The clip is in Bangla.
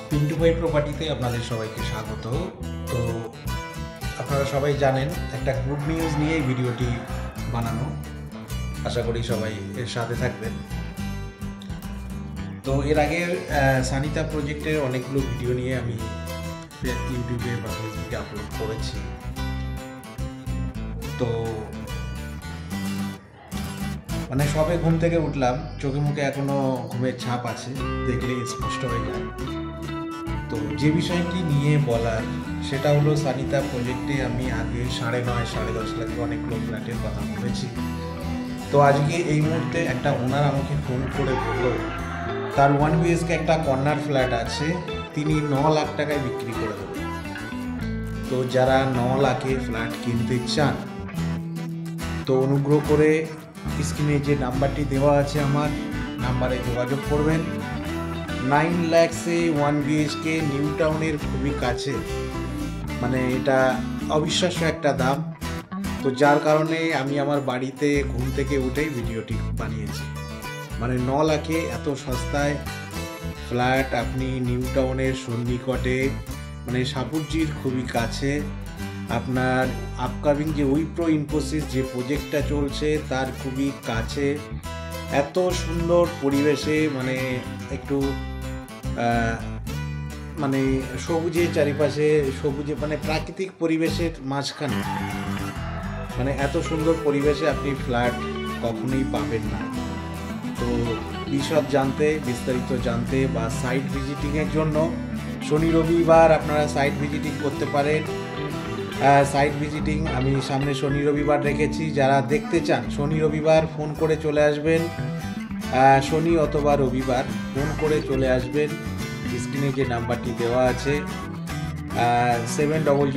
পিন্টু ভাই প্রপার্টিতে আপনাদের সবাইকে স্বাগত। তো আপনারা সবাই জানেন একটা গুড নিউজ নিয়ে এই ভিডিওটি বানানো, আশা করি সবাই এর সাথে থাকবেন। তো এর আগের সানিতা প্রজেক্টের অনেকগুলো ভিডিও নিয়ে আমি ইউটিউবে বা ফেসবুকে আপলোড করেছি। তো মানে সবে ঘুম থেকে উঠলাম, চোখে মুখে এখনো ঘুমের ছাপ আছে, দেখলে স্পষ্ট হয়ে যায়। তো যে বিষয়টি নিয়ে বলার সেটা হলো সানিতা প্রজেক্টে আমি আগে 9.5 10.5 লাখের অনেকগুলো ফ্ল্যাটের কথা বলেছি। তো আজকে এই মুহূর্তে একটা ওনার আমাকে ফোন করে বললো তার 1 BHK একটা কর্নার ফ্ল্যাট আছে, তিনি 9 লাখ টাকায় বিক্রি করে দেবেন। তো যারা 9 লাখে ফ্ল্যাট কিনতে চান তো অনুগ্রহ করে স্ক্রিনে যে নাম্বারটি দেওয়া আছে আমার নাম্বারে যোগাযোগ করবেন। 9 লাখে 1 BHK নিউ টাউনের খুবই কাছে, মানে এটা অবিশ্বাস্য একটা দাম। তো যার কারণে আমি আমার বাড়িতে ঘুম থেকে উঠেই ভিডিওটি বানিয়েছি। মানে 9 লাখে এত সস্তায় ফ্ল্যাট আপনি নিউ টাউনের সন্নিকটে, মানে সাপুরজির খুবই কাছে, আপনার আপকামিং যে উইপ্রো ইনফোসিস যে প্রজেক্টটা চলছে তার খুবই কাছে, এত সুন্দর পরিবেশে, মানে একটু মানে সবুজের চারিপাশে, সবুজে মানে প্রাকৃতিক পরিবেশের মাঝখানে, মানে এত সুন্দর পরিবেশে আপনি ফ্ল্যাট কখনোই পাবেন না। তো বিশদ জানতে, বিস্তারিত জানতে বা সাইট ভিজিটিংয়ের জন্য শনি রবিবার আপনারা সাইট ভিজিটিং করতে পারেন। সাইট ভিজিটিং আমি সামনে শনি রবিবার রেখেছি, যারা দেখতে চান শনি রবিবার ফোন করে চলে আসবেন, শনি অথবা রবিবার ফোন করে চলে আসবেন। স্ক্রিনে যে নাম্বারটি দেওয়া আছে 7001